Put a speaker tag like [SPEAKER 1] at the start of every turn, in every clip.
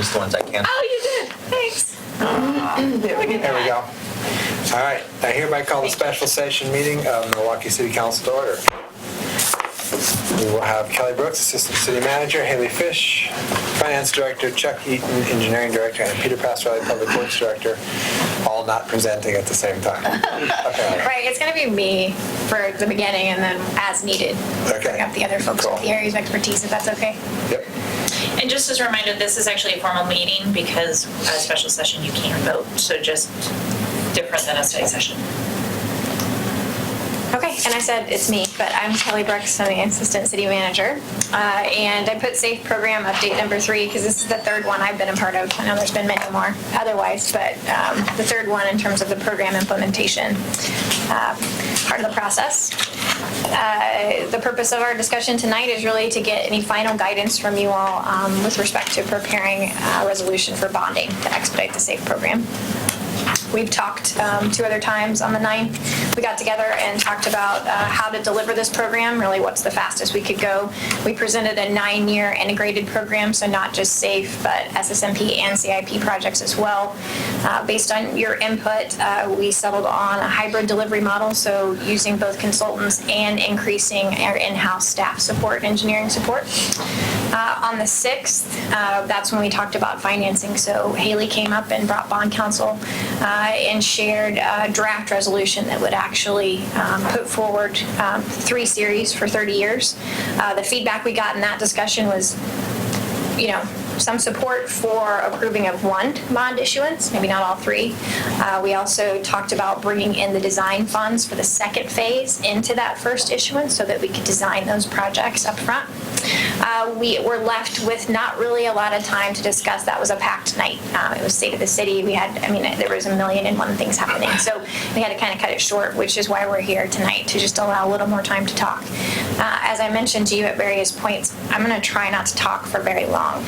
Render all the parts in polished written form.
[SPEAKER 1] most of the ones I can.
[SPEAKER 2] Oh, you did. Thanks.
[SPEAKER 3] There we go. All right, I hereby call the special session meeting of Milwaukee City Council to order. We will have Kelly Brooks, Assistant City Manager, Haley Fish, Finance Director, Chuck Eaton, Engineering Director, and Peter Pastorelli, Public Works Director, all not presenting at the same time. Okay.
[SPEAKER 2] Right, it's going to be me for the beginning, and then as needed, bring up the other folks with the areas of expertise, if that's okay.
[SPEAKER 3] Yep.
[SPEAKER 4] And just as a reminder, this is actually a formal meeting because a special session you can't vote, so just different than a study session.
[SPEAKER 2] Okay, and I said it's me, but I'm Kelly Brooks, I'm the Assistant City Manager. And I put SAFE Program Update number 3 because this is the third one I've been a part of. I know there's been many more otherwise, but the third one in terms of the program implementation part of the process. The purpose of our discussion tonight is really to get any final guidance from you all with respect to preparing a resolution for bonding to expedite the SAFE program. We've talked 2 other times on the 9th. We got together and talked about how to deliver this program, really what's the fastest we could go. We presented a 9-year integrated program, so not just SAFE, but SSMP and CIP projects as well. Based on your input, we settled on a hybrid delivery model, so using both consultants and increasing our in-house staff support, engineering support. On the 6th, that's when we talked about financing. So Haley came up and brought bond counsel and shared a draft resolution that would actually put forward 3 series for 30 years. The feedback we got in that discussion was, some support for approving of 1 bond issuance, maybe not all 3. We also talked about bringing in the design funds for the second phase into that first issuance so that we could design those projects up front. We were left with not really a lot of time to discuss. That was a packed night. It was State of the City. There was 1,000,001 things happening. So we had to kind of cut it short, which is why we're here tonight, to just allow a little more time to talk. As I mentioned to you at various points, I'm going to try not to talk for very long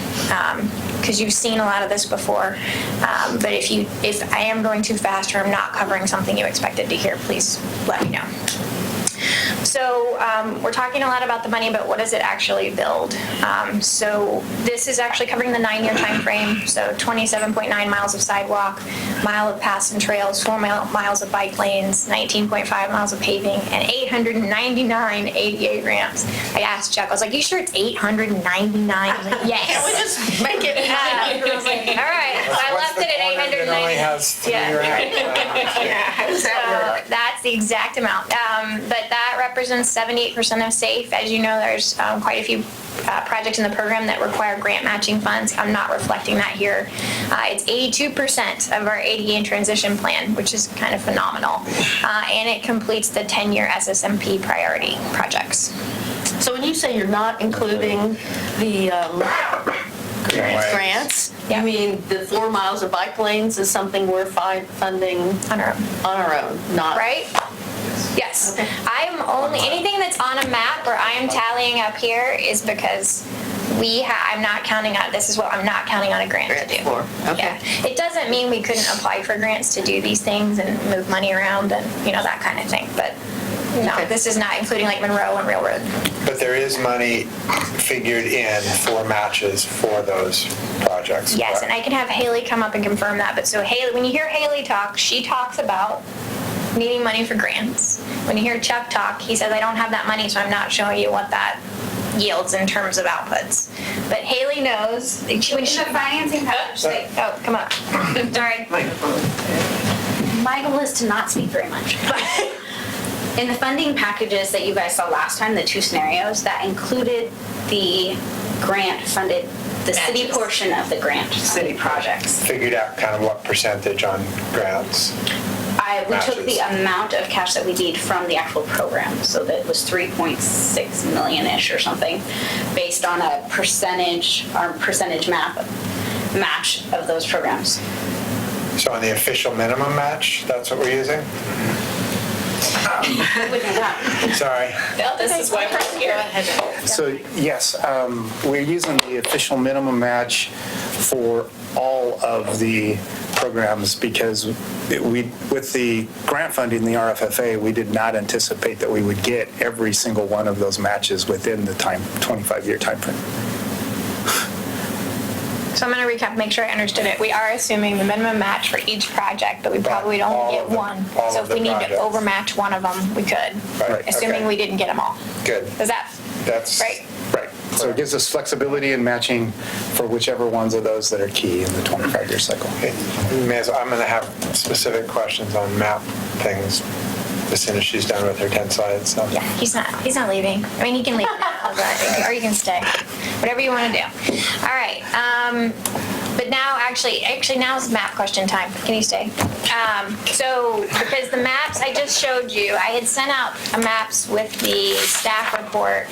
[SPEAKER 2] because you've seen a lot of this before. But if I am going too fast or I'm not covering something you expected to hear, please let me know. So we're talking a lot about the money, but what does it actually build? So this is actually covering the 9-year time frame. So 27.9 miles of sidewalk, mile of paths and trails, 4 miles of bike lanes, 19.5 miles of paving, and 899 ADA ramps. I asked Chuck, I was like, you sure it's 899? I was like, yes.
[SPEAKER 4] Can we just make it?
[SPEAKER 2] I was like, all right. So I left it at 899.
[SPEAKER 3] It only has 3 ramps.
[SPEAKER 2] Yeah, so that's the exact amount. But that represents 78% of SAFE. As you know, there's quite a few projects in the program that require grant matching funds. I'm not reflecting that here. It's 82% of our ADA and transition plan, which is kind of phenomenal. And it completes the 10-year SSMP priority projects.
[SPEAKER 5] So when you say you're not including the grants,
[SPEAKER 2] Yeah.
[SPEAKER 5] you mean the 4 miles of bike lanes is something we're funding
[SPEAKER 2] On our own.
[SPEAKER 5] not
[SPEAKER 2] Right? Yes.
[SPEAKER 5] Okay.
[SPEAKER 2] Anything that's on a map or I am tallying up here is because I'm not counting on, this is what I'm not counting on a grant to do.
[SPEAKER 5] Okay.
[SPEAKER 2] Yeah. It doesn't mean we couldn't apply for grants to do these things and move money around and, that kind of thing. But no,
[SPEAKER 5] Okay.
[SPEAKER 2] This is not including like Monroe and Railroad.
[SPEAKER 3] But there is money figured in for matches for those projects.
[SPEAKER 2] Yes,
[SPEAKER 3] correct?
[SPEAKER 2] and I can have Haley come up and confirm that. But so Haley, when you hear Haley talk, she talks about needing money for grants. When you hear Chuck talk, he says, I don't have that money, so I'm not showing you what that yields in terms of outputs. But Haley knows. When she,
[SPEAKER 6] The financing package,
[SPEAKER 2] oh, come up. Sorry.
[SPEAKER 6] my goal is to not speak very much. But in the funding packages that you guys saw last time, the 2 scenarios, that included the grant funded, the city
[SPEAKER 4] Matches.
[SPEAKER 6] portion of the grant city projects.
[SPEAKER 3] Figured out kind of what percentage on grants.
[SPEAKER 6] We took
[SPEAKER 3] Matches.
[SPEAKER 6] the amount of cash that we need from the actual program, so that was 3.6 million-ish or something, based on a percentage match of those programs.
[SPEAKER 3] So on the official minimum match, that's what we're using? Sorry.
[SPEAKER 4] Well, this is why we're here.
[SPEAKER 7] So yes, we're using the official minimum match for all of the programs because with the grant funding, the RFFA, we did not anticipate that we would get every single one of those matches within the 25-year time frame.
[SPEAKER 2] So I'm going to recap, make sure I understood it. We are assuming the minimum match for each project, but we probably don't
[SPEAKER 3] all
[SPEAKER 2] get
[SPEAKER 3] of them,
[SPEAKER 2] one.
[SPEAKER 3] all
[SPEAKER 2] So
[SPEAKER 3] of
[SPEAKER 2] if we
[SPEAKER 3] the
[SPEAKER 2] need to
[SPEAKER 3] projects.
[SPEAKER 2] overmatch one of them, we could.
[SPEAKER 3] Right,
[SPEAKER 2] Assuming
[SPEAKER 3] okay.
[SPEAKER 2] we didn't get them all.
[SPEAKER 3] Good.
[SPEAKER 2] Is that
[SPEAKER 3] That's
[SPEAKER 2] right?
[SPEAKER 7] Right. So it gives us flexibility in matching for whichever ones of those that are key in the 25-year cycle.
[SPEAKER 3] Okay. I'm going to have specific questions on map things as soon as she's done with her 10 slides. So.
[SPEAKER 2] Yeah, he's not leaving. I mean, he can leave now, but, or you can stay. Whatever you want to do. All right. But now, actually now's map question time. Can you stay? So, because the maps I just showed you, I had sent out maps with the staff report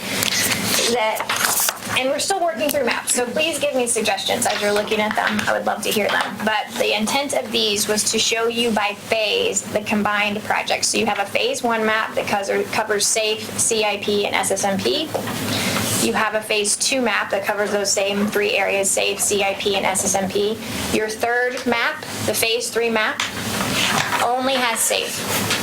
[SPEAKER 2] and we're still working through maps. So please give me suggestions as you're looking at them. I would love to hear them. But the intent of these was to show you by phase the combined projects. So you have a phase 1 map that covers SAFE, CIP, and SSMP. You have a phase 2 map that covers those same 3 areas, SAFE, CIP, and SSMP. Your third map, the phase 3 map, only has SAFE.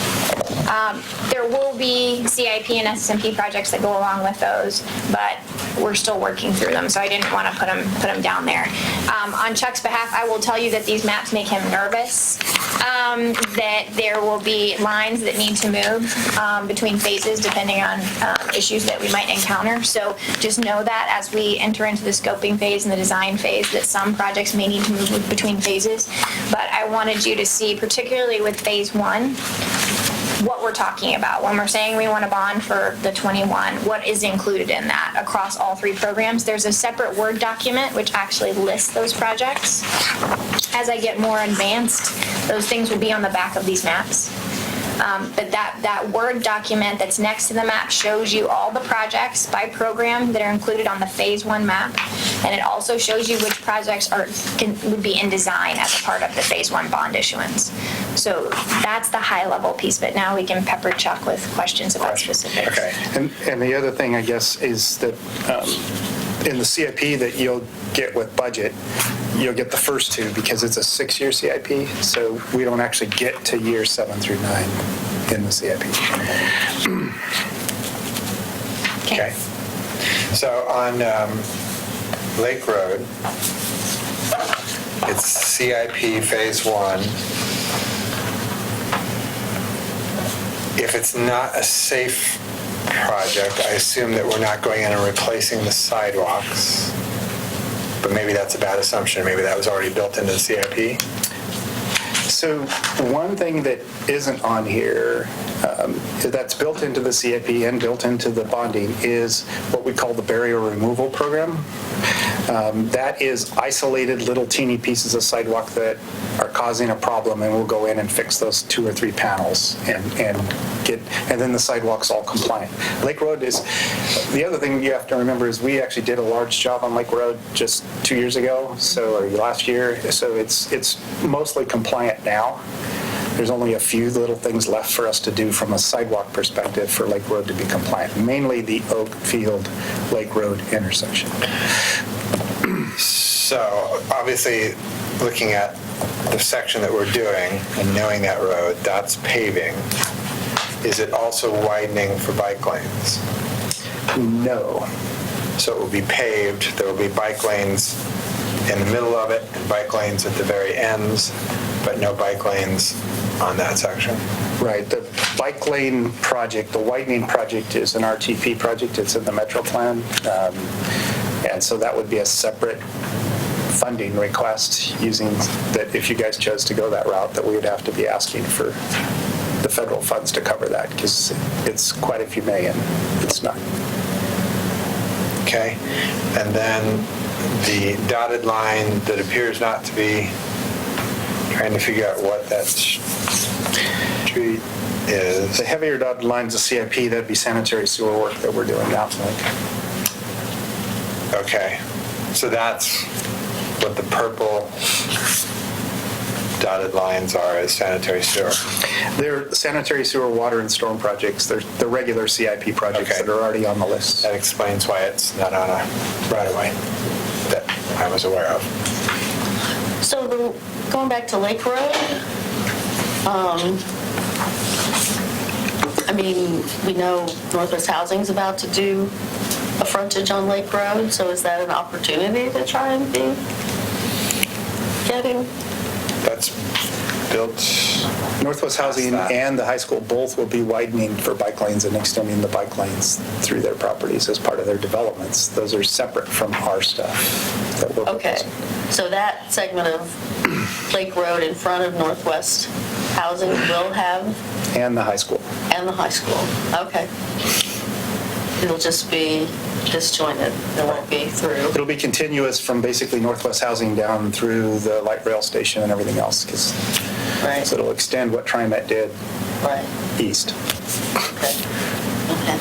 [SPEAKER 2] There will be CIP and SSMP projects that go along with those, but we're still working through them, so I didn't want to put them down there. On Chuck's behalf, I will tell you that these maps make him nervous, that there will be lines that need to move between phases depending on issues that we might encounter. So just know that as we enter into the scoping phase and the design phase, that some projects may need to move between phases. But I wanted you to see, particularly with phase 1, what we're talking about. When we're saying we want to bond for the 21, what is included in that across all 3 programs? There's a separate Word document which actually lists those projects. As I get more advanced, those things will be on the back of these maps. But that Word document that's next to the map shows you all the projects by program that are included on the phase 1 map. And it also shows you which projects would be in design as a part of the phase 1 bond issuance. So that's the high level piece, but now we can pepper Chuck with questions about specifics.
[SPEAKER 3] Okay.
[SPEAKER 7] And the other thing, I guess, is that in the CIP that you'll get with budget, you'll get the first 2 because it's a 6-year CIP, so we don't actually get to year 7 through 9 in the CIP.
[SPEAKER 3] Okay. So on Lake Road, it's CIP phase 1. If it's not a safe project, I assume that we're not going in and replacing the sidewalks. But maybe that's a bad assumption. Maybe that was already built into the CIP.
[SPEAKER 7] So one thing that isn't on here, that's built into the CIP and built into the bonding, is what we call the barrier removal program. That is isolated little teeny pieces of sidewalk that are causing a problem, and we'll go in and fix those 2 or 3 panels and then the sidewalk's all compliant. Lake Road is, the other thing you have to remember is we actually did a large job on Lake Road just 2 years ago, or last year, so it's mostly compliant now. There's only a few little things left for us to do from a sidewalk perspective for Lake Road to be compliant, mainly the Oakfield Lake Road intersection.
[SPEAKER 3] So obviously, looking at the section that we're doing and knowing that road, that's paving. Is it also widening for bike lanes?
[SPEAKER 7] No.
[SPEAKER 3] So it will be paved, there will be bike lanes in the middle of it and bike lanes at the very ends, but no bike lanes on that section.
[SPEAKER 7] Right. The bike lane project, the widening project, is an RTP project. It's in the Metro Plan. And so that would be a separate funding request using that, if you guys chose to go that route, that we would have to be asking for the federal funds to cover that, because it's quite a few million. It's not.
[SPEAKER 3] Okay, and then the dotted line that appears not to be, trying to figure out what that street is.
[SPEAKER 7] The heavier dotted lines of CIP, that'd be sanitary sewer work that we're doing now.
[SPEAKER 3] Okay, so that's what the purple dotted lines are, as sanitary sewer.
[SPEAKER 7] They're sanitary sewer, water, and storm projects. They're the regular CIP projects
[SPEAKER 3] Okay.
[SPEAKER 7] that are already on the list.
[SPEAKER 3] That explains why it's not on a right-of-way that I was aware of.
[SPEAKER 5] So going back to Lake Road, I mean, we know Northwest Housing's about to do a frontage on Lake Road, so is that an opportunity to try and be getting?
[SPEAKER 3] That's built.
[SPEAKER 7] Northwest Housing
[SPEAKER 3] Past that.
[SPEAKER 7] and the high school both will be widening for bike lanes and extending the bike lanes through their properties as part of their developments. Those are separate from our stuff that we're
[SPEAKER 5] Okay,
[SPEAKER 7] proposing.
[SPEAKER 5] so that segment of Lake Road in front of Northwest Housing will have,
[SPEAKER 7] And the high school.
[SPEAKER 5] and the high school, okay. It'll just be disjointed, it won't be through.
[SPEAKER 7] It'll be continuous from basically Northwest Housing down through the light rail station and everything else,
[SPEAKER 5] Right,
[SPEAKER 7] so it'll extend what TriMet did
[SPEAKER 5] right,
[SPEAKER 7] east.
[SPEAKER 5] okay, okay.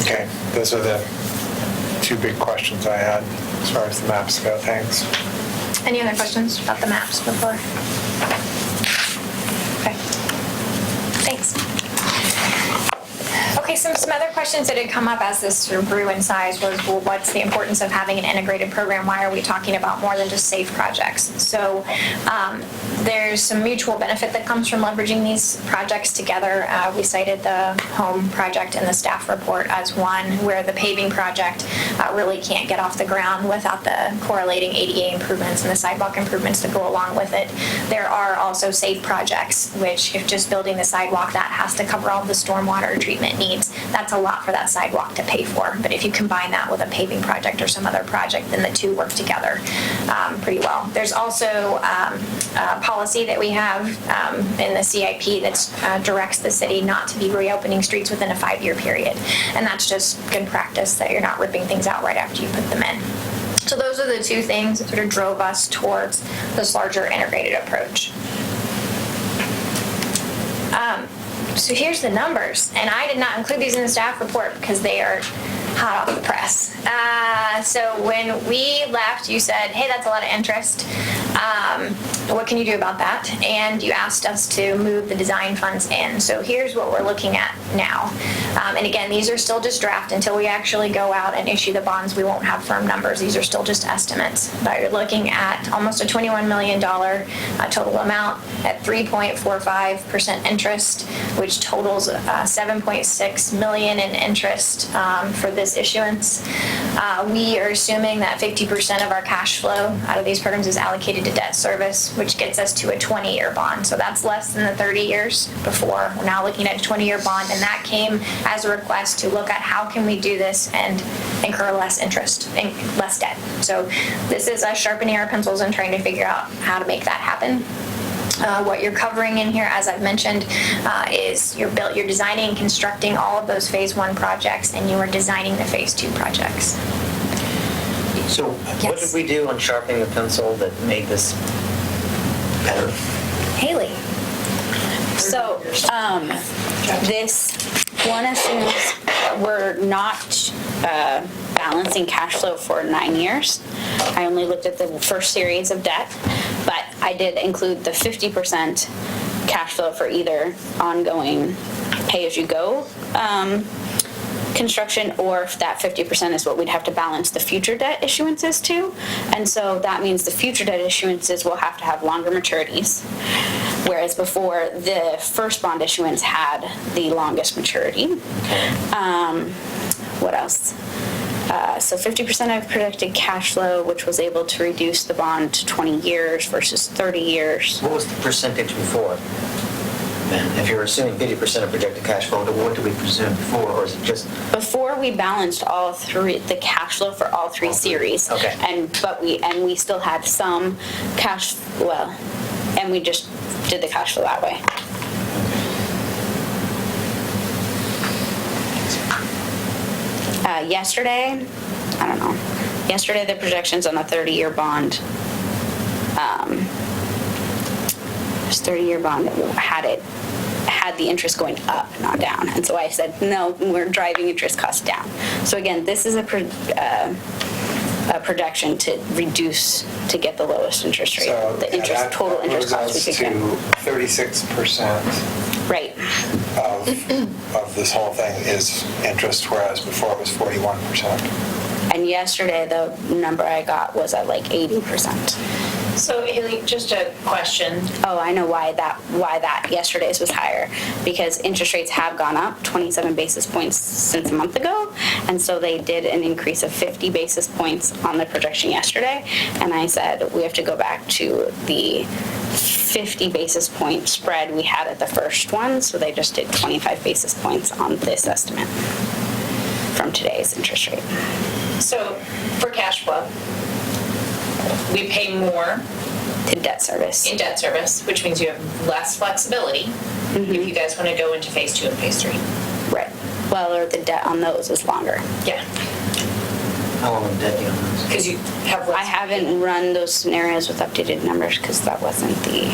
[SPEAKER 3] Okay, those are the two big questions I had as far as the maps go. Thanks.
[SPEAKER 2] Any other questions about the maps before? Okay. Thanks. Okay, so some other questions that had come up as this sort of grew in size was, well, what's the importance of having an integrated program? Why are we talking about more than just safe projects? So there's some mutual benefit that comes from leveraging these projects together. We cited the home project in the staff report as one where the paving project really can't get off the ground without the correlating ADA improvements and the sidewalk improvements that go along with it. There are also safe projects, which if just building the sidewalk, that has to cover all the stormwater treatment needs. That's a lot for that sidewalk to pay for. But if you combine that with a paving project or some other project, then the two work together pretty well. There's also policy that we have in the CIP that directs the city not to be reopening streets within a 5-year period. And that's just good practice that you're not ripping things out right after you put them in. So those are the two things that sort of drove us towards this larger integrated approach. So here's the numbers, and I did not include these in the staff report because they are hot off the press. So when we left, you said, hey, that's a lot of interest. What can you do about that? And you asked us to move the design funds in. So here's what we're looking at now. And again, these are still just draft. Until we actually go out and issue the bonds, we won't have firm numbers. These are still just estimates. But you're looking at almost a $21 million total amount at 3.45% interest, which totals $7.6 million in interest for this issuance. We are assuming that 50% of our cash flow out of these programs is allocated to debt service, which gets us to a 20-year bond. So that's less than the 30 years before. We're now looking at a 20-year bond, and that came as a request to look at how can we do this and incur less interest and less debt. So this is us sharpening our pencils and trying to figure out how to make that happen. What you're covering in here, as I've mentioned, is you're designing and constructing all of those phase 1 projects, and you are designing the phase 2 projects.
[SPEAKER 1] So what did we do on sharpening the pencil that made this better?
[SPEAKER 2] Haley.
[SPEAKER 6] So, this one assumes we're not balancing cash flow for 9 years. I only looked at the first series of debt, but I did include the 50% cash flow for either ongoing pay-as-you-go construction, or if that 50% is what we'd have to balance the future debt issuances to. And so that means the future debt issuances will have to have longer maturities, whereas before the first bond issuance had the longest maturity. What else? So 50% of projected cash flow, which was able to reduce the bond to 20 years versus 30 years.
[SPEAKER 1] What was the percentage before? Then, if you're assuming 50% of projected cash flow, what do we presume before, or is it just?
[SPEAKER 6] Before we balanced all three, the cash flow for all three series.
[SPEAKER 1] Okay.
[SPEAKER 6] And we still had some cash, and we just did the cash flow that way. Yesterday, the projections on a 30-year bond, this 30-year bond had the interest going up, not down. And so I said, no, we're driving interest costs down. So again, this is a projection to reduce, to get the lowest interest rate,
[SPEAKER 3] So
[SPEAKER 6] the interest, total interest cost we could get.
[SPEAKER 3] to 36%
[SPEAKER 6] Right.
[SPEAKER 3] of this whole thing is interest, whereas before it was 41%.
[SPEAKER 6] And yesterday, the number I got was at like 80%.
[SPEAKER 4] So Haley, just a question.
[SPEAKER 6] Oh, I know why that yesterday's was higher, because interest rates have gone up 27 basis points since a month ago, and so they did an increase of 50 basis points on the projection yesterday, and I said we have to go back to the 50 basis point spread we had at the first one, so they just did 25 basis points on this estimate from today's interest rate.
[SPEAKER 4] So for cash flow, we pay more
[SPEAKER 6] To debt service.
[SPEAKER 4] in debt service, which means you have less flexibility if you guys want to go into phase 2 and phase 3.
[SPEAKER 6] Right. Well, or the debt on those is longer.
[SPEAKER 4] Yeah,
[SPEAKER 1] How long of debt do you have?
[SPEAKER 4] because you have less.
[SPEAKER 6] I haven't run those scenarios with updated numbers because that wasn't the...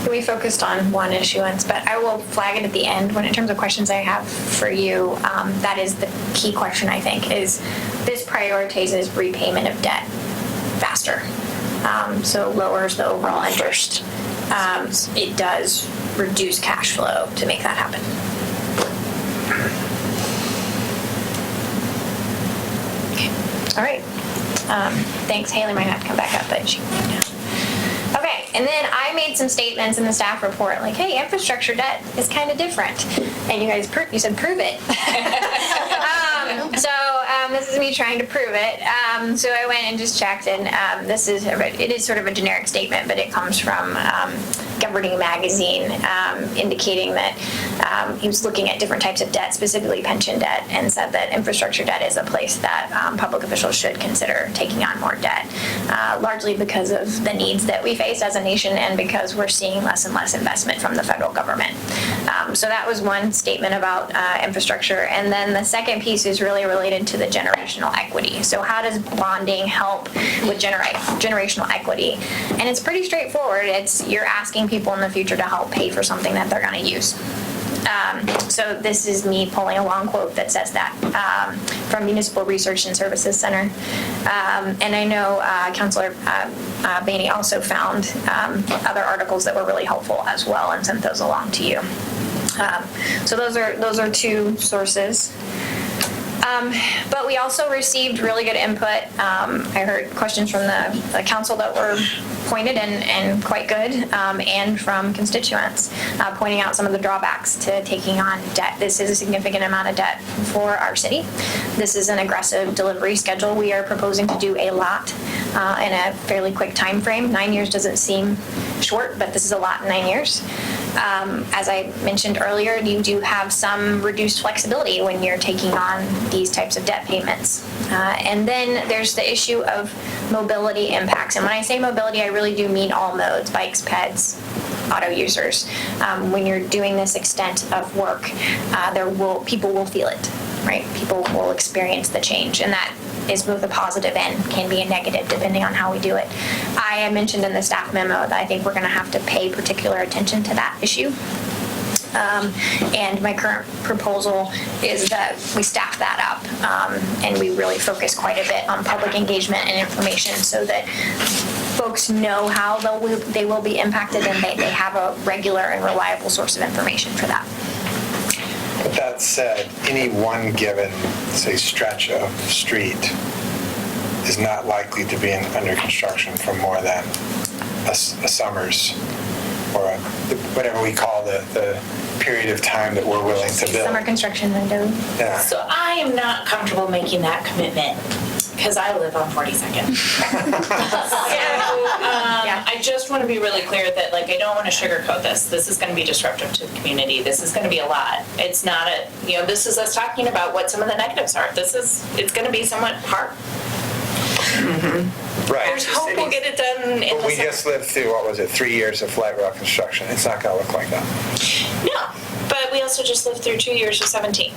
[SPEAKER 2] We focused on one issuance, but I will flag it at the end when, in terms of questions I have for you, that is the key question, I think, is this prioritizes repayment of debt faster. So lowers the overall interest. It does reduce cash flow to make that happen. Okay. All right. Thanks. Haley might have to come back up, but she can now. Okay, and then I made some statements in the staff report, like, hey, infrastructure debt is kind of different. And you guys, you said, prove it. This is me trying to prove it. So I went and just checked, and it is sort of a generic statement, but it comes from Governing Magazine, indicating that he was looking at different types of debt, specifically pension debt, and said that infrastructure debt is a place that public officials should consider taking on more debt, largely because of the needs that we face as a nation and because we're seeing less and less investment from the federal government. So that was one statement about infrastructure. And then the second piece is really related to the generational equity. So how does bonding help with generational equity? And it's pretty straightforward. You're asking people in the future to help pay for something that they're going to use. So this is me pulling a long quote that says that from Municipal Research and Services Center. And I know Councilor Bainey also found other articles that were really helpful as well and sent those along to you. So those are two sources. But we also received really good input. I heard questions from the council that were pointed and quite good, and from constituents pointing out some of the drawbacks to taking on debt. This is a significant amount of debt for our city. This is an aggressive delivery schedule. We are proposing to do a lot in a fairly quick time frame. 9 years doesn't seem short, but this is a lot in 9 years. As I mentioned earlier, you do have some reduced flexibility when you're taking on these types of debt payments. And then there's the issue of mobility impacts. And when I say mobility, I really do mean all modes: bikes, peds, auto users. When you're doing this extent of work, people will feel it, right? People will experience the change, and that is both a positive and can be a negative depending on how we do it. I mentioned in the staff memo that I think we're going to have to pay particular attention to that issue. And my current proposal is that we staff that up, and we really focus quite a bit on public engagement and information so that folks know how they will be impacted, and they have a regular and reliable source of information for that.
[SPEAKER 3] With that said, any one given, say, stretch of street is not likely to be under construction for more than a summer's, or whatever we call the period of time that we're willing to build.
[SPEAKER 2] Summer construction window.
[SPEAKER 3] Yeah.
[SPEAKER 4] So I am not comfortable making that commitment because I live on 42nd. I just want to be really clear that, I don't want to sugarcoat this. This is going to be disruptive to the community. This is going to be a lot. It's not this is us talking about what some of the negatives are. It's going to be somewhat hard.
[SPEAKER 3] Right.
[SPEAKER 4] There's hope we'll get it done in
[SPEAKER 3] But we just lived through, 3 years of flat rock construction. It's not going to look like that.
[SPEAKER 4] No, but we also just lived through 2 years of 17th.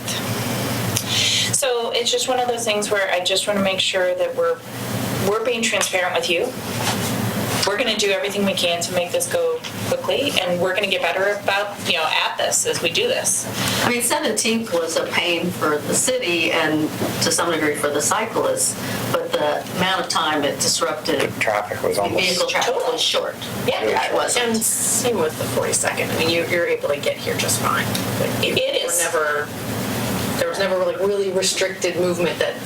[SPEAKER 4] So it's just one of those things where I just want to make sure that we're being transparent with you. We're going to do everything we can to make this go quickly, and we're going to get better about, at this as we do this.
[SPEAKER 5] 17th was a pain for the city and to some degree for the cyclists, but the amount of time it disrupted
[SPEAKER 3] The traffic was almost...
[SPEAKER 5] vehicle traffic was short.
[SPEAKER 4] Yeah,
[SPEAKER 5] It wasn't.
[SPEAKER 8] And same with the 42nd. You're able to get here just fine.
[SPEAKER 4] It is.
[SPEAKER 8] There was never really restricted movement that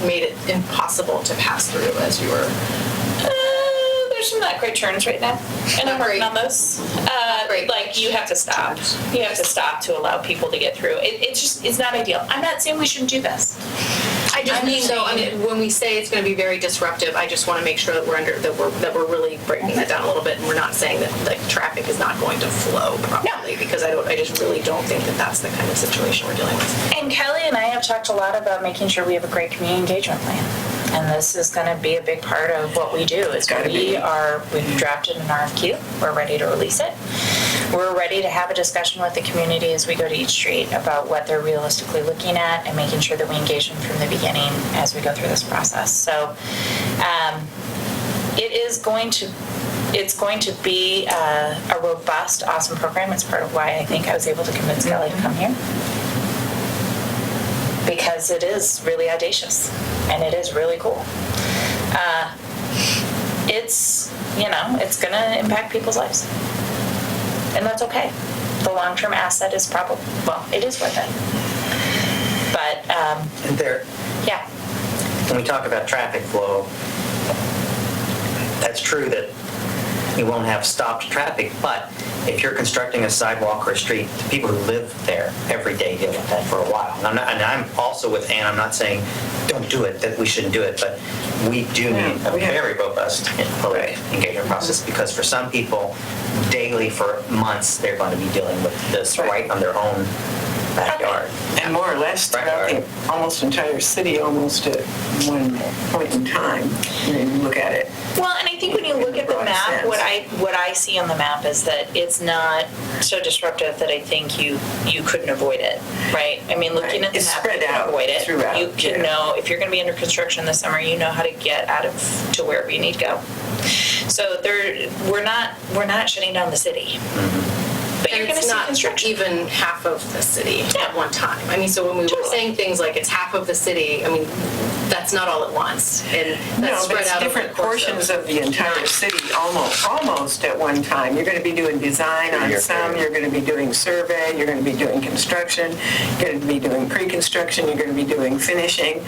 [SPEAKER 8] made it impossible to pass through as you were.
[SPEAKER 4] there's some not great turns right now, and I'm working on those.
[SPEAKER 8] great.
[SPEAKER 4] Like, you have to stop. You have to stop to allow people to get through. It's not ideal. I'm not saying we shouldn't do this.
[SPEAKER 8] I just mean though, when we say it's going to be very disruptive, I just want to make sure that we're really breaking it down a little bit, and we're not saying that like traffic is not going to flow properly, because I just really don't think that that's the kind of situation we're dealing with.
[SPEAKER 4] And Kelly and I have talked a lot about making sure we have a great community engagement plan. And this is going to be a big part of what we do. We've drafted an RFQ. We're ready to release it. We're ready to have a discussion with the community as we go to each street about what they're realistically looking at and making sure that we engage them from the beginning as we go through this process. So it's going to be a robust, awesome program. It's part of why I think I was able to convince Kelly to come here. Because it is really audacious and it is really cool. It's going to impact people's lives. And that's okay. The long-term asset is it is worth it. But,
[SPEAKER 1] And there,
[SPEAKER 4] yeah.
[SPEAKER 1] when we talk about traffic flow, that's true that we won't have stopped traffic, but if you're constructing a sidewalk or a street, the people who live there every day deal with that for a while. And I'm also with Ann, I'm not saying don't do it, that we shouldn't do it, but we do need a very robust public engagement process, because for some people, daily for months, they're going to be dealing with this right on their own backyard.
[SPEAKER 9] And more or less throughout the almost entire city, almost at one point in time, when you look at it.
[SPEAKER 4] Well, and I think when you look at the map, what I see on the map is that it's not so disruptive that I think you couldn't avoid it, right? I mean, looking at the map, you can avoid it. You can know if you're going to be under construction this summer, you know how to get out to wherever you need to go. So we're not shutting down the city. But you're going to see construction.
[SPEAKER 8] Even half of the city at one time. I mean, so when we were saying things like it's half of the city, I mean, that's not all at once, and that's spread out over
[SPEAKER 9] different portions of the entire city, almost at one time. You're going to be doing design on some. You're going to be doing survey. You're going to be doing construction. You're going to be doing pre-construction. You're going to be doing finishing.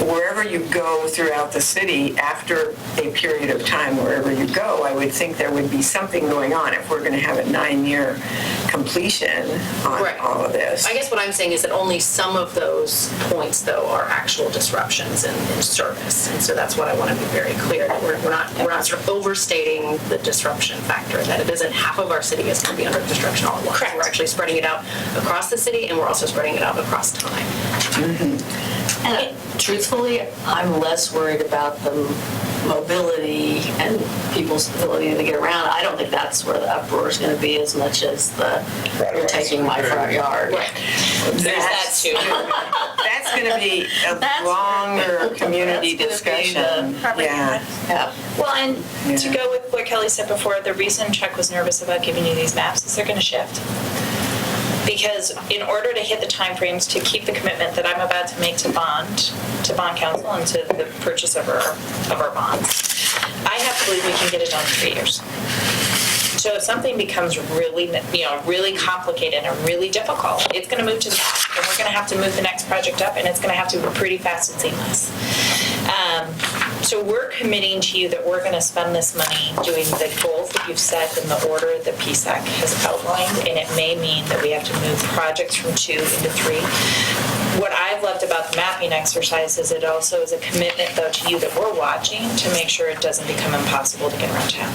[SPEAKER 9] Wherever you go throughout the city, after a period of time, wherever you go, I would think there would be something going on if we're going to have a 9-year completion on all of this.
[SPEAKER 8] I guess what I'm saying is that only some of those points, though, are actual disruptions in service, and so that's what I want to be very clear that we're not sort of overstating the disruption factor. That it isn't half of our city is going to be under construction all at once. Correct. We're actually spreading it out across the city, and we're also spreading it out across time.
[SPEAKER 5] Mm-hmm. And truthfully, I'm less worried about the mobility and people's ability to get around. I don't think that's where the uproar is going to be as much as you're taking my front yard.
[SPEAKER 4] Right. There's that too.
[SPEAKER 9] That's going to be a longer community discussion.
[SPEAKER 4] Yeah. Well, and to go with what Kelly said before, the reason Chuck was nervous about giving you these maps is they're going to shift. Because in order to hit the timeframes to keep the commitment that I'm about to make to bond council and to the purchase of our bonds, I have to believe we can get it done in 3 years. So if something becomes really complicated and really difficult, it's going to move to the back, and we're going to have to move the next project up, and it's going to have to be pretty fast and seamless. So we're committing to you that we're going to spend this money doing the goals that you've set in the order that PSAC has outlined, and it may mean that we have to move projects from 2 into 3. What I've loved about the mapping exercise is it also is a commitment, though, to you that we're watching to make sure it doesn't become impossible to get around town.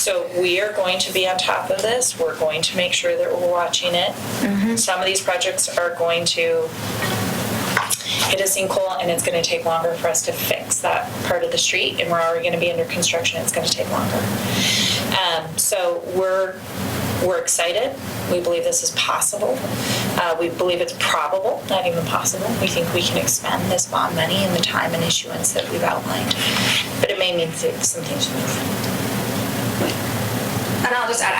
[SPEAKER 4] So we are going to be on top of this. We're going to make sure that we're watching it. Mm-hmm. Some of these projects are going to hit a sinkhole, and it's going to take longer for us to fix that part of the street, and we're already going to be under construction. It's going to take longer. So we're excited. We believe this is possible. We believe it's probable, not even possible. We think we can expend this bond money in the time and issuance that we've outlined, but it may mean some things move.
[SPEAKER 2] And I'll just add,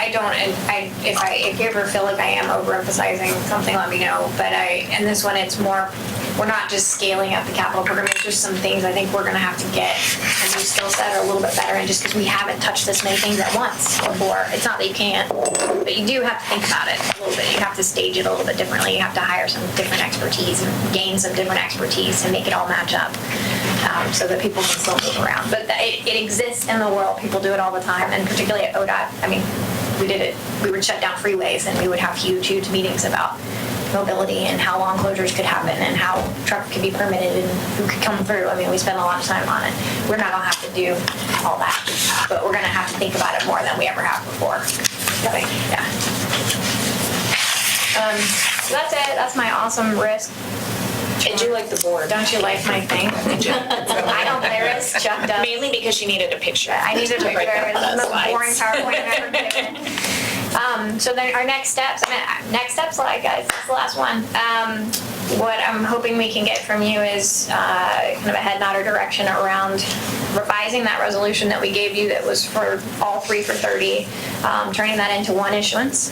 [SPEAKER 2] if you ever feel like I am overemphasizing something, let me know. But in this one, it's more we're not just scaling up the capital program. It's just some things I think we're going to have to get a new skill set or a little bit better in, just because we haven't touched this many things at once before. It's not that you can't, but you do have to think about it a little bit. You have to stage it a little bit differently. You have to hire some different expertise and gain some different expertise to make it all match up, so that people can still move around. But it exists in the world. People do it all the time, and particularly at ODOT. I mean, we did it. We would shut down freeways, and we would have huge meetings about mobility and how long closures could happen and how truck could be permitted and who could come through. I mean, we spend a lot of time on it. We're not gonna have to do all that, but we're gonna have to think about it more than we ever have before. Okay, yeah. So that's it. That's my awesome risk.
[SPEAKER 4] I do like the board.
[SPEAKER 2] Don't you like my thing? I don't play risk. Chuck does.
[SPEAKER 4] Mainly because you needed a picture.
[SPEAKER 2] I need a picture.
[SPEAKER 4] Right down
[SPEAKER 2] It's the
[SPEAKER 4] the
[SPEAKER 2] most boring
[SPEAKER 4] slides.
[SPEAKER 2] PowerPoint I've ever given. So then our next steps, slide, guys, that's the last one. What I'm hoping we can get from you is kind of a head nod or direction around revising that resolution that we gave you that was for all 3 for 30, turning that into one issuance,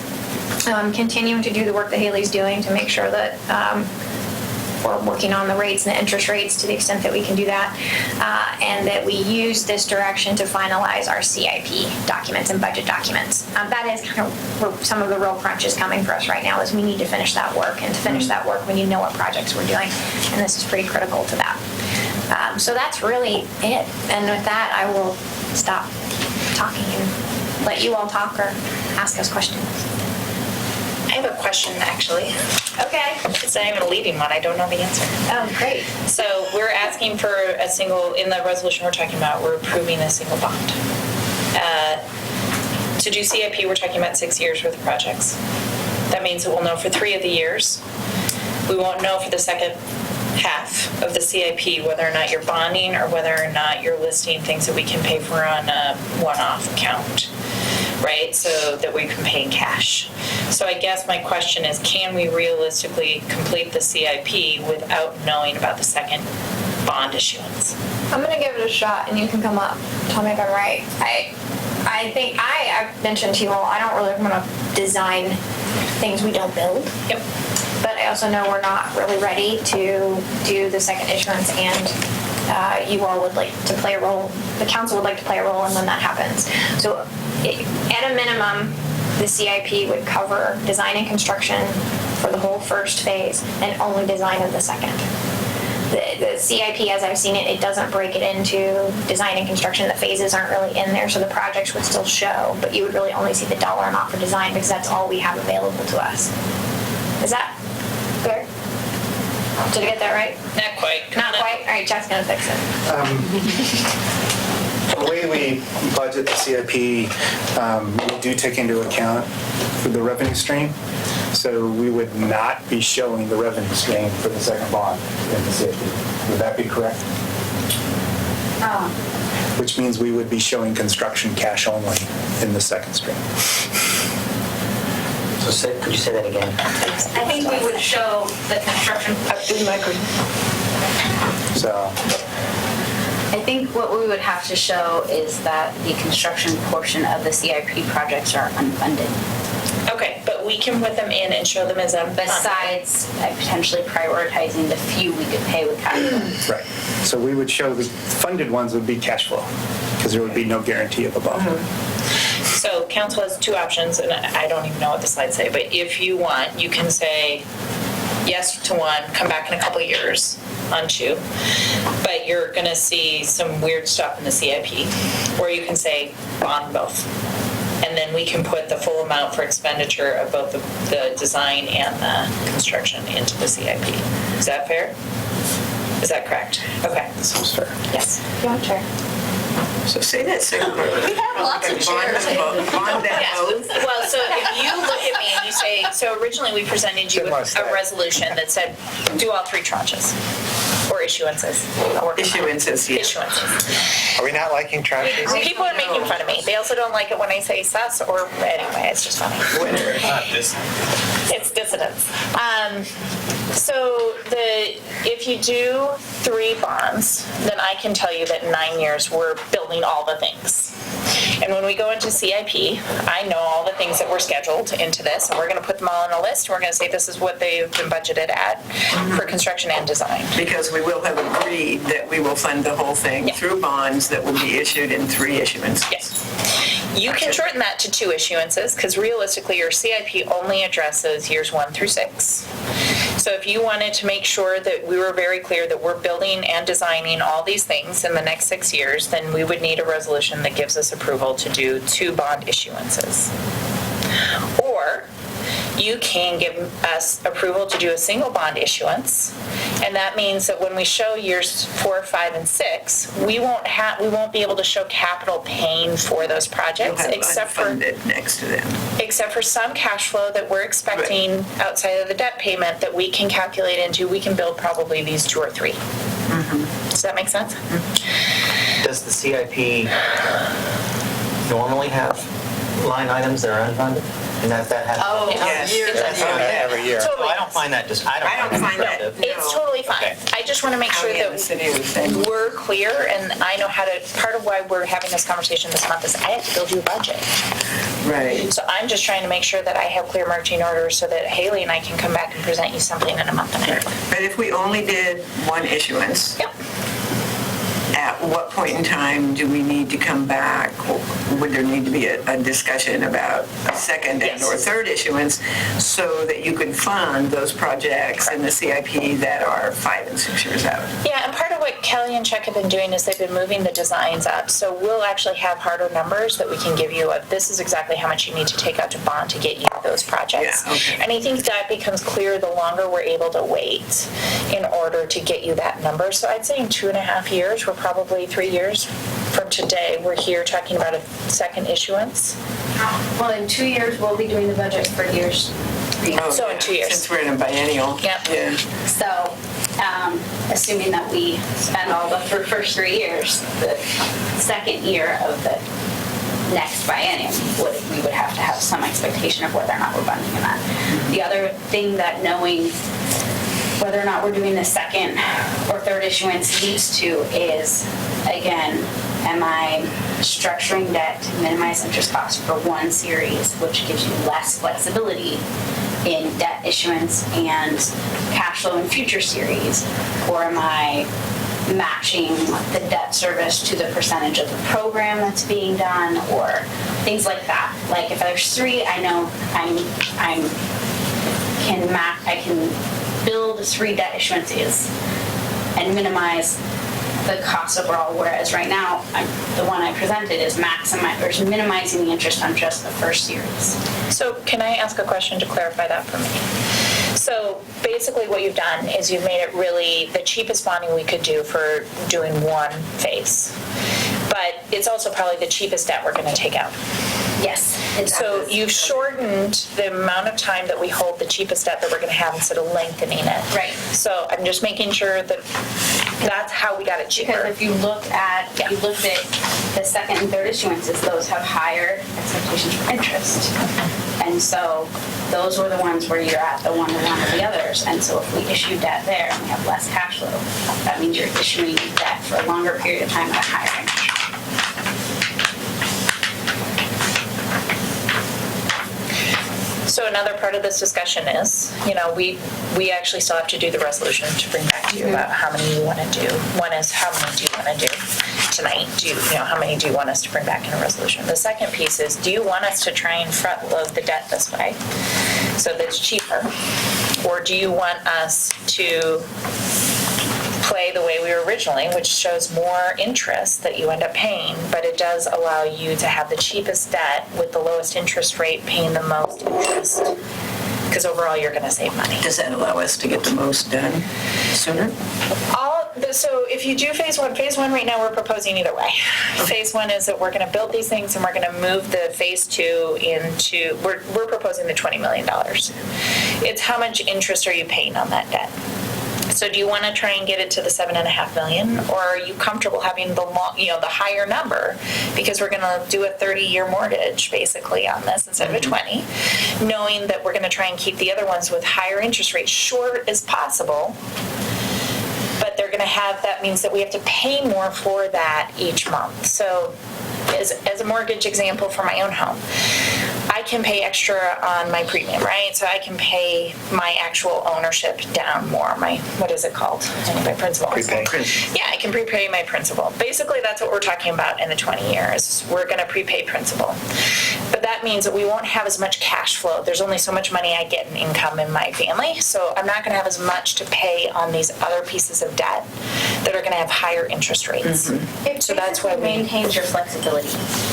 [SPEAKER 2] continuing to do the work that Haley's doing to make sure that we're working on the rates and the interest rates to the extent that we can do that, and that we use this direction to finalize our CIP documents and budget documents. That is kind of where some of the real crunch is coming for us right now, is we need to finish that work, and to finish that work we need to know what projects we're doing, and this is pretty critical to that. So that's really it, and with that I will stop talking and let you all talk or ask us questions.
[SPEAKER 4] I have a question, actually.
[SPEAKER 2] Okay.
[SPEAKER 4] It's not even a leading one. I don't know the answer.
[SPEAKER 2] Oh, great.
[SPEAKER 4] So we're asking for a single, in the resolution we're talking about, we're approving a single bond. To do CIP, we're talking about 6 years worth of projects. That means that we'll know for 3 of the years. We won't know for the second half of the CIP whether or not you're bonding or whether or not you're listing things that we can pay for on a one-off account, right? So that we can pay in cash. So I guess my question is, can we realistically complete the CIP without knowing about the second bond issuance?
[SPEAKER 2] I'm gonna give it a shot, and you can come up, tell me if I'm right. I think I've mentioned to you all, I don't really want to design things we don't build.
[SPEAKER 4] Yep.
[SPEAKER 2] But I also know we're not really ready to do the second issuance, and you all would like to play a role, the council would like to play a role in when that happens. So at a minimum, the CIP would cover design and construction for the whole first phase and only design of the second. The CIP, as I've seen it, it doesn't break it into design and construction. The phases aren't really in there, so the projects would still show, but you would really only see the dollar amount for design because that's all we have available to us. Is that fair? Did I get that right?
[SPEAKER 4] Not quite.
[SPEAKER 2] Not quite? All right, Jack's gonna fix it.
[SPEAKER 7] The way we budget the CIP, we do take into account the revenue stream. So we would not be showing the revenue stream for the second bond in the CIP. Would that be correct? Which means we would be showing construction cash only in the second stream.
[SPEAKER 1] So could you say that again?
[SPEAKER 6] I think we would show the construction.
[SPEAKER 7] So
[SPEAKER 6] I think what we would have to show is that the construction portion of the CIP projects are unfunded.
[SPEAKER 4] Okay, but we can put them in and show them as unfunded.
[SPEAKER 6] Besides potentially prioritizing the few we could pay with cash flow.
[SPEAKER 7] right. So we would show the funded ones would be cash flow because there would be no guarantee of a bond.
[SPEAKER 4] So council has 2 options, and I don't even know what the slides say, but if you want, you can say yes to one, come back in a couple of years on 2, but you're gonna see some weird stuff in the CIP. Or you can say bond both. And then we can put the full amount for expenditure of both the design and the construction into the CIP. Is that fair? Is that correct? Okay.
[SPEAKER 7] That sounds fair.
[SPEAKER 2] Yes, you want chair.
[SPEAKER 9] So say that second part.
[SPEAKER 6] We have lots of chairs.
[SPEAKER 9] Bond that
[SPEAKER 4] Yes.
[SPEAKER 9] both.
[SPEAKER 4] Well, so if you look at me and you say, so originally we presented you with a resolution that said, do all 3 tranches or issuances. I'll work on that.
[SPEAKER 9] Issuances, yeah.
[SPEAKER 4] Issuances.
[SPEAKER 3] Are we not liking tranches?
[SPEAKER 4] People are making fun of me. They also don't like it when I say sus or anyway, it's just funny. It's dissonance. So if you do 3 bonds, then I can tell you that in 9 years, we're building all the things. And when we go into CIP, I know all the things that were scheduled into this, and we're going to put them all on a list. We're going to say this is what they've been budgeted at for construction and design.
[SPEAKER 9] Because we will have agreed that we will fund the whole thing
[SPEAKER 4] Yeah.
[SPEAKER 9] through bonds that will be issued in 3 issuances.
[SPEAKER 4] Yes. You can shorten that to 2 issuances, because realistically, your CIP only addresses years 1 through 6. So if you wanted to make sure that we were very clear that we're building and designing all these things in the next 6 years, then we would need a resolution that gives us approval to do 2 bond issuances. Or you can give us approval to do a single bond issuance, and that means that when we show years 4, 5, and 6, we won't be able to show capital paying for those
[SPEAKER 9] You'll
[SPEAKER 4] projects,
[SPEAKER 9] have
[SPEAKER 4] except for
[SPEAKER 9] unfunded next to them.
[SPEAKER 4] some cash flow that we're expecting outside of the debt payment that we can calculate into. We can build probably these 2 or 3. Does that make sense?
[SPEAKER 1] Does the CIP normally have line items that are unfunded? And that has?
[SPEAKER 5] Oh,
[SPEAKER 9] Yes.
[SPEAKER 5] years
[SPEAKER 4] It does.
[SPEAKER 5] ago.
[SPEAKER 3] Every year.
[SPEAKER 1] So I don't find that
[SPEAKER 9] I don't find that.
[SPEAKER 1] disruptive.
[SPEAKER 4] It's totally fine.
[SPEAKER 1] Okay.
[SPEAKER 4] I just want to make sure
[SPEAKER 9] County and the
[SPEAKER 4] that
[SPEAKER 9] city are the same.
[SPEAKER 4] we're clear, and I know how to, part of why we're having this conversation this month is I have to build you a budget.
[SPEAKER 9] Right.
[SPEAKER 4] So I'm just trying to make sure that I have clear marching orders so that Haley and I can come back and present you something in a month and a half.
[SPEAKER 9] But if we only did 1 issuance,
[SPEAKER 4] Yep.
[SPEAKER 9] at what point in time do we need to come back? Would there need to be a discussion about a second and or third issuance so that you could fund those projects in the CIP that are 5 and 6 years out?
[SPEAKER 4] Yeah, and part of what Kelly and Chuck have been doing is they've been moving the designs up. So we'll actually have harder numbers that we can give you of this is exactly how much you need to take out to bond to get you those projects.
[SPEAKER 9] Yeah, okay.
[SPEAKER 4] And I think that becomes clear the longer we're able to wait in order to get you that number. So I'd say in 2.5 years, we're probably 3 years from today, we're here talking about a second issuance.
[SPEAKER 6] Well, in 2 years, we'll be doing the budget for years 3.
[SPEAKER 9] Oh,
[SPEAKER 4] So in 2 years.
[SPEAKER 9] Since we're in a biennial.
[SPEAKER 4] Yep.
[SPEAKER 9] Yeah.
[SPEAKER 6] So, assuming that we spend all the first 3 years, the second year of the next biennium, we would have to have some expectation of whether or not we're funding in that. The other thing that knowing whether or not we're doing the second or third issuance leads to is, again, am I structuring debt to minimize interest costs for one series, which gives you less flexibility in debt issuance and cash flow in future series? Or am I matching the debt service to the percentage of the program that's being done, or things like that? Like if there's 3, I know I can build 3 debt issuances and minimize the cost overall, whereas right now, the one I presented is minimizing the interest on just the first series.
[SPEAKER 4] So can I ask a question to clarify that for me? So basically what you've done is you've made it really the cheapest bonding we could do for doing one phase. But it's also probably the cheapest debt we're going to take out.
[SPEAKER 6] Yes.
[SPEAKER 4] So you've shortened the amount of time that we hold the cheapest debt that we're going to have instead of lengthening it.
[SPEAKER 6] Right.
[SPEAKER 4] So I'm just making sure that that's how we got it cheaper.
[SPEAKER 6] Because if you looked at the second and third issuances, those have higher expectations for interest. And so those were the ones where you're at the 1 to 1 of the others. And so if we issue debt there and we have less cash flow, that means you're issuing debt for a longer period of time at a higher interest rate.
[SPEAKER 4] So another part of this discussion is, we actually still have to do the resolution to bring back to you about how many you want to do. One is how many do you want to do tonight? How many do you want us to bring back in a resolution? The second piece is, do you want us to try and front load the debt this way so that it's cheaper? Or do you want us to play the way we were originally, which shows more interest that you end up paying, but it does allow you to have the cheapest debt with the lowest interest rate paying the most interest, because overall you're going to save money.
[SPEAKER 9] Does that allow us to get the most done sooner?
[SPEAKER 4] So if you do phase one right now we're proposing either way. Phase 1 is that we're going to build these things and we're going to move the phase 2 into, we're proposing the $20 million. It's how much interest are you paying on that debt? So do you want to try and get it to the $7.5 million, or are you comfortable having the higher number, because we're going to do a 30-year mortgage basically on this instead of a 20, knowing that we're going to try and keep the other ones with higher interest rates short as possible, but they're going to have, that means that we have to pay more for that each month. So as a mortgage example for my own home, I can pay extra on my premium, right? So I can pay my actual ownership down more. My, what is it called? My principal.
[SPEAKER 3] Prepay.
[SPEAKER 4] Yeah, I can prepay my principal. Basically, that's what we're talking about in the 20 years. We're going to prepay principal. But that means that we won't have as much cash flow. There's only so much money I get in income in my family, so I'm not going to have as much to pay on these other pieces of debt that are going to have higher interest rates.
[SPEAKER 6] It
[SPEAKER 4] So that's why
[SPEAKER 6] basically
[SPEAKER 4] we
[SPEAKER 6] maintains your flexibility.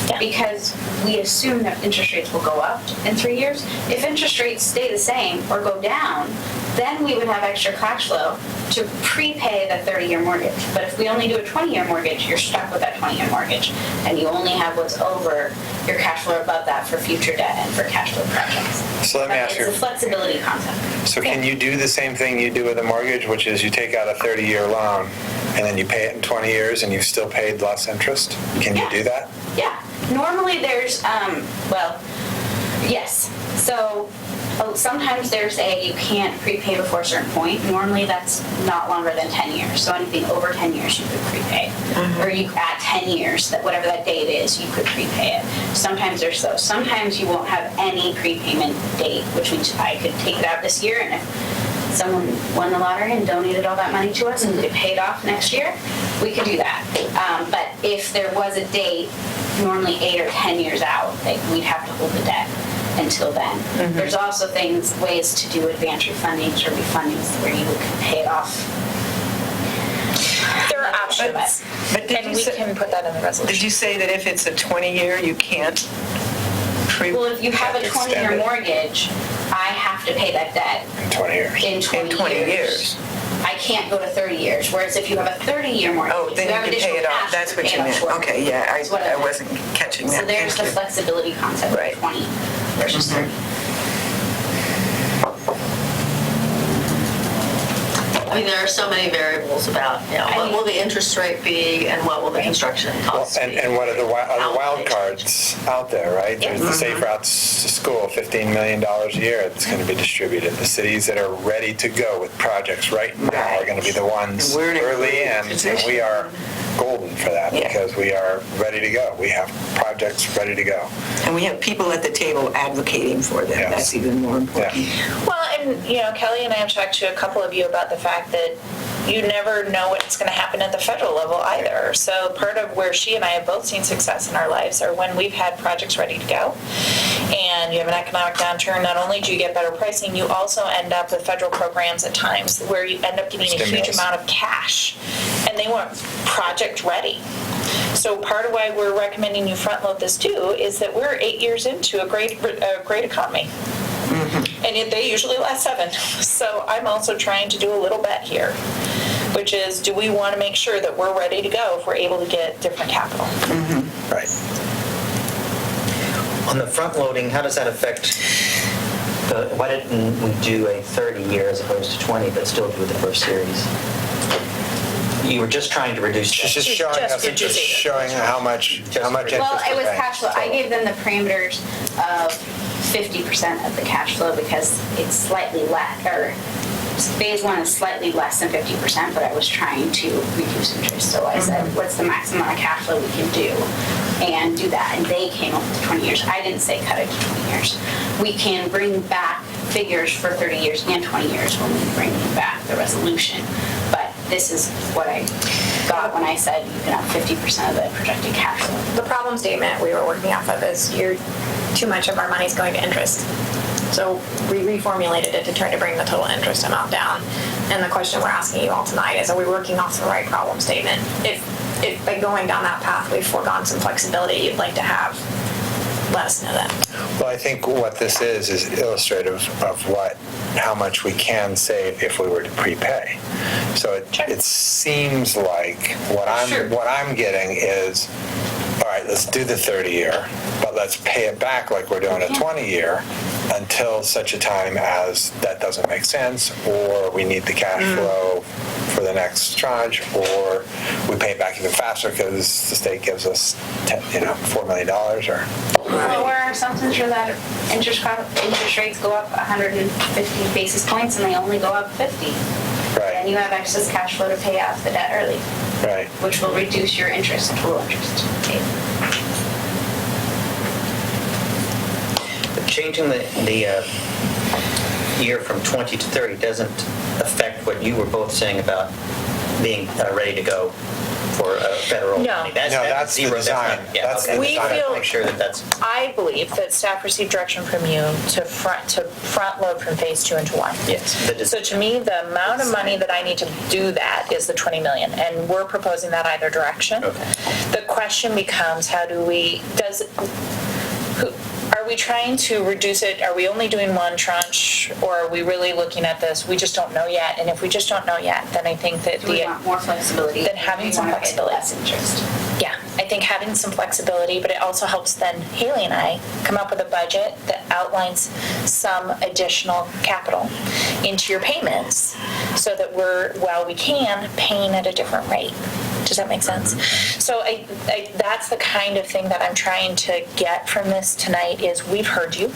[SPEAKER 4] Yeah.
[SPEAKER 6] Because we assume that interest rates will go up in 3 years. If interest rates stay the same or go down, then we would have extra cash flow to prepay the 30-year mortgage. But if we only do a 20-year mortgage, you're stuck with that 20-year mortgage. And you only have what's over your cash flow above that for future debt and for cash flow projects.
[SPEAKER 3] So let me
[SPEAKER 6] But
[SPEAKER 3] ask you.
[SPEAKER 6] It's a flexibility concept.
[SPEAKER 3] So can you do the same thing you do with a mortgage, which is you take out a 30-year loan and then you pay it in 20 years and you've still paid less interest? Can you
[SPEAKER 6] Yeah.
[SPEAKER 3] do that?
[SPEAKER 6] Yeah. Normally there's, yes. So sometimes there's you can't prepay before a certain point. Normally that's not longer than 10 years. So anything over 10 years you could prepay. Or you at 10 years, that whatever that date is, you could prepay it. Sometimes there's those. Sometimes you won't have any prepayment date, which means I could take it out this year, and if someone won the lottery and donated all that money to us and it paid off next year, we could do that. But if there was a date, normally 8 or 10 years out, we'd have to hold the debt until then. There's also ways to do advance refundings or refundings where you can pay it off.
[SPEAKER 4] there are options,
[SPEAKER 9] But did
[SPEAKER 4] and
[SPEAKER 9] you
[SPEAKER 4] we
[SPEAKER 9] say-
[SPEAKER 4] can put that in the
[SPEAKER 9] Did
[SPEAKER 4] resolution.
[SPEAKER 9] you say that if it's a 20-year, you can't?
[SPEAKER 6] Well, if you have a
[SPEAKER 3] Extend
[SPEAKER 6] 20-year
[SPEAKER 3] it.
[SPEAKER 6] mortgage, I have to pay that debt
[SPEAKER 3] In 20 years.
[SPEAKER 6] in 20
[SPEAKER 9] In 20
[SPEAKER 6] years.
[SPEAKER 9] years.
[SPEAKER 6] I can't go to 30 years, whereas if you have a 30-year mortgage,
[SPEAKER 9] Oh, then
[SPEAKER 6] you have
[SPEAKER 9] you can pay
[SPEAKER 6] additional
[SPEAKER 9] it off.
[SPEAKER 6] cash,
[SPEAKER 9] That's
[SPEAKER 6] can
[SPEAKER 9] what
[SPEAKER 6] pay
[SPEAKER 9] you
[SPEAKER 6] it off
[SPEAKER 9] meant.
[SPEAKER 6] shorter.
[SPEAKER 9] Okay, yeah,
[SPEAKER 6] That's what
[SPEAKER 9] I
[SPEAKER 6] meant.
[SPEAKER 9] wasn't catching that.
[SPEAKER 6] So there's the
[SPEAKER 9] Thank you.
[SPEAKER 6] flexibility concept
[SPEAKER 9] Right.
[SPEAKER 6] of 20 versus 30.
[SPEAKER 5] I mean, there are so many variables about, what will the interest rate be and what will the construction
[SPEAKER 3] Well,
[SPEAKER 5] cost be?
[SPEAKER 3] and what are the other wild
[SPEAKER 5] Outlay.
[SPEAKER 3] cards out there, right? There's the Safe Routes to School, $15 million a year that's going to be distributed. The cities that are ready to go with projects right now are going to be the ones
[SPEAKER 9] And we're in a
[SPEAKER 3] early
[SPEAKER 9] great
[SPEAKER 3] in, and
[SPEAKER 9] position.
[SPEAKER 3] we are golden for that
[SPEAKER 9] Yeah.
[SPEAKER 3] because we are ready to go. We have projects ready to go.
[SPEAKER 9] And we have people at the table advocating for them.
[SPEAKER 3] Yes.
[SPEAKER 9] That's even more important.
[SPEAKER 4] Well, and, Kelly and I have talked to a couple of you about the fact that you never know what's going to happen at the federal level either. So part of where she and I have both seen success in our lives are when we've had projects ready to go and you have an economic downturn, not only do you get better pricing, you also end up with federal programs at times where you end up getting a huge
[SPEAKER 3] Stimulus.
[SPEAKER 4] amount of cash and they weren't project ready. So part of why we're recommending you front load this too is that we're 8 years into a great economy. And yet they usually last 7. So I'm also trying to do a little bet here, which is, do we want to make sure that we're ready to go if we're able to get different capital?
[SPEAKER 3] Right.
[SPEAKER 1] On the front loading, how does that affect why didn't we do a 30-year as opposed to 20, but still do the first series? You were just trying to reduce
[SPEAKER 3] She's
[SPEAKER 1] that.
[SPEAKER 3] just showing
[SPEAKER 4] just
[SPEAKER 3] us,
[SPEAKER 4] reducing it.
[SPEAKER 3] showing how much interest
[SPEAKER 6] Well, it was
[SPEAKER 3] we're paying.
[SPEAKER 6] cash flow. I gave them the parameters of 50% of the cash flow because it's slightly less, or phase one is slightly less than 50%, but I was trying to reduce interest. So I said, what's the maximum amount of cash flow we can do? And do that. And they came up with 20 years. I didn't say cut it to 20 years. We can bring back figures for 30 years and 20 years when we bring back the resolution. But this is what I got when I said you can have 50% of the projected cash flow.
[SPEAKER 2] The problem statement we were working off of is too much of our money's going to interest. So we reformulated it to try to bring the total interest amount down. And the question we're asking you all tonight is, are we working off the right problem statement? If by going down that path, we've foregone some flexibility you'd like to have, let us know that.
[SPEAKER 3] Well, I think what this is illustrative of how much we can save if we were to prepay. So it seems like what I'm getting is, all right, let's do the 30-year, but let's pay it back like we're doing a 20-year until such a time as that doesn't make sense, or we need the cash flow for the next tranche, or we pay it back even faster because the state gives us $4 million or...
[SPEAKER 6] Well, our assumptions are that interest rates go up 150 basis points and they only go up 50.
[SPEAKER 3] Right.
[SPEAKER 6] And you have excess cash flow to pay off the debt early,
[SPEAKER 3] Right.
[SPEAKER 6] which will reduce your total interest paid.
[SPEAKER 1] changing the year from 20 to 30 doesn't affect what you were both saying about being ready to go for federal
[SPEAKER 4] No.
[SPEAKER 1] money.
[SPEAKER 3] No, that's the
[SPEAKER 1] zero.
[SPEAKER 3] design.
[SPEAKER 1] Yeah,
[SPEAKER 3] That's
[SPEAKER 1] okay.
[SPEAKER 3] the
[SPEAKER 4] We
[SPEAKER 3] design.
[SPEAKER 4] feel-
[SPEAKER 1] Make sure that that's,
[SPEAKER 4] I believe that staff received direction from you to front load from phase 2 into 1.
[SPEAKER 1] yes.
[SPEAKER 4] So to me, the amount of money that I need to do that is the 20 million, and we're proposing that either direction.
[SPEAKER 1] Okay.
[SPEAKER 4] The question becomes, are we trying to reduce it? Are we only doing one tranche, or are we really looking at this? We just don't know yet, and if we just don't know yet, then I think that
[SPEAKER 6] We want more flexibility.
[SPEAKER 4] Then having
[SPEAKER 6] We
[SPEAKER 4] some
[SPEAKER 6] wanna pay
[SPEAKER 4] flexibility.
[SPEAKER 6] less interest.
[SPEAKER 4] Yeah, I think having some flexibility, but it also helps then Haley and I come up with a budget that outlines some additional capital into your payments so that we're, while we can, paying at a different rate. Does that make sense? So that's the kind of thing that I'm trying to get from this tonight is we've heard you.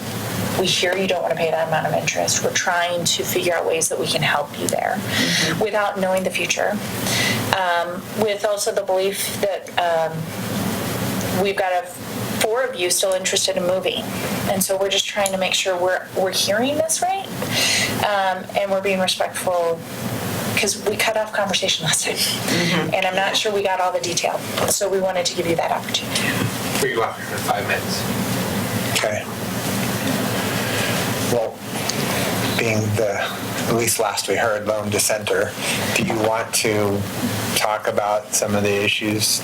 [SPEAKER 4] We hear you don't want to pay that amount of interest. We're trying to figure out ways that we can help you there without knowing the future. With also the belief that we've got 4 of you still interested in moving. And so we're just trying to make sure we're hearing this right, and we're being respectful, because we cut off conversation last time. And I'm not sure we got all the detail. So we wanted to give you that opportunity.
[SPEAKER 3] Free you up in 5 minutes. Okay. Well, being the, at least last we heard, lone dissenter, do you want to talk about some of the issues?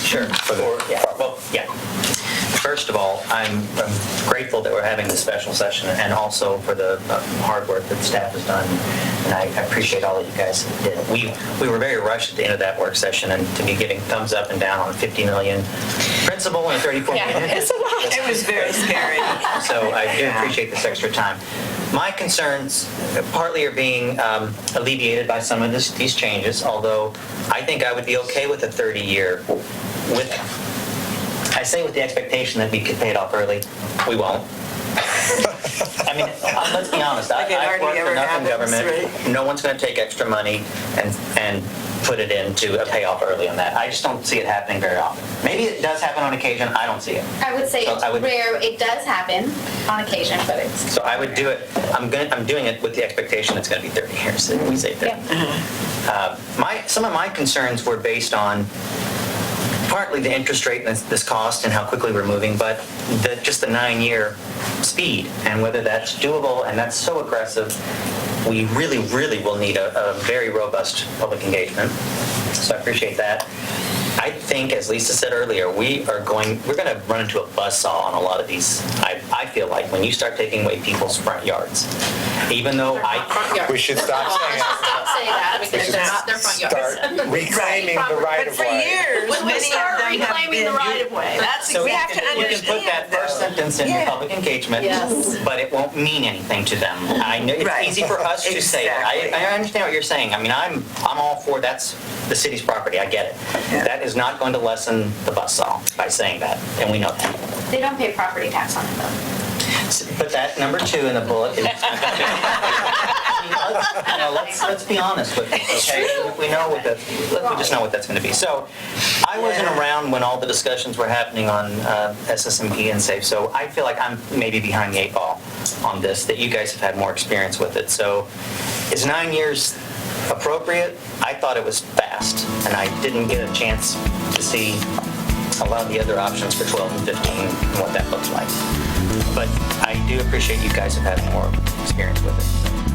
[SPEAKER 1] sure.
[SPEAKER 3] For the-
[SPEAKER 1] Well, yeah. First of all, I'm grateful that we're having this special session, and also for the hard work that staff has done, and I appreciate all that you guys did. We were very rushed at the end of that work session, and to be giving thumbs up and down on 50 million principal and 34 million.
[SPEAKER 4] It's a lot.
[SPEAKER 9] It was very scary.
[SPEAKER 1] So I do appreciate this extra time. My concerns partly are being alleviated by some of these changes, although I think I would be okay with a 30-year with, I say with the expectation that we could pay it off early. We won't. I mean, let's be honest.
[SPEAKER 9] Like it
[SPEAKER 1] I've
[SPEAKER 9] hardly
[SPEAKER 1] worked for
[SPEAKER 9] ever
[SPEAKER 1] enough in
[SPEAKER 9] happens,
[SPEAKER 1] government.
[SPEAKER 9] right?
[SPEAKER 1] No one's going to take extra money and put it into a payoff early on that. I just don't see it happening very often. Maybe it does happen on occasion. I don't see it.
[SPEAKER 6] I would say
[SPEAKER 1] So
[SPEAKER 6] it's
[SPEAKER 1] I would-
[SPEAKER 6] rare. It does happen on occasion, but it's.
[SPEAKER 1] So I would do it, I'm doing it with the expectation it's going to be 30 years. We say 30. Some of my concerns were based on partly the interest rate and this cost and how quickly we're moving, but just the 9-year speed and whether that's doable, and that's so aggressive. We really, really will need a very robust public engagement. So I appreciate that. I think, as Lisa said earlier, we're going to run into a buzzsaw on a lot of these. I feel like when you start taking away people's front yards, even though
[SPEAKER 3] We should stop saying that.
[SPEAKER 5] Say that,
[SPEAKER 3] We
[SPEAKER 5] because
[SPEAKER 3] should
[SPEAKER 5] they're not their front yards.
[SPEAKER 3] start reclaiming the right
[SPEAKER 9] But
[SPEAKER 3] of
[SPEAKER 9] for
[SPEAKER 3] way.
[SPEAKER 9] years,
[SPEAKER 5] When we
[SPEAKER 9] many
[SPEAKER 5] start
[SPEAKER 9] of them have
[SPEAKER 5] reclaiming the
[SPEAKER 9] been.
[SPEAKER 5] right of way, that's
[SPEAKER 1] So
[SPEAKER 9] We
[SPEAKER 5] exactly.
[SPEAKER 9] have to
[SPEAKER 1] you can put that first sentence in your public engagement,
[SPEAKER 5] Yes.
[SPEAKER 1] but it won't mean anything to them. I know it's
[SPEAKER 9] Right.
[SPEAKER 1] easy for us to say it.
[SPEAKER 9] Exactly.
[SPEAKER 1] I understand what you're saying. I mean, I'm all for that's the city's property. I get it.
[SPEAKER 9] Yeah.
[SPEAKER 1] That is not going to lessen the buzzsaw by saying that, and we know that.
[SPEAKER 6] They don't pay property tax on it though.
[SPEAKER 1] But that number 2 in the bullet is. Let's be honest with it, okay? We just know what that's going to be. So I wasn't around when all the discussions were happening on SSMP and SAFE, so I feel like I'm maybe behind the 8 ball on this, that you guys have had more experience with it. So is 9 years appropriate? I thought it was fast, and I didn't get a chance to see a lot of the other options for 12 and 15 and what that looks like. But I do appreciate you guys have had more experience with it.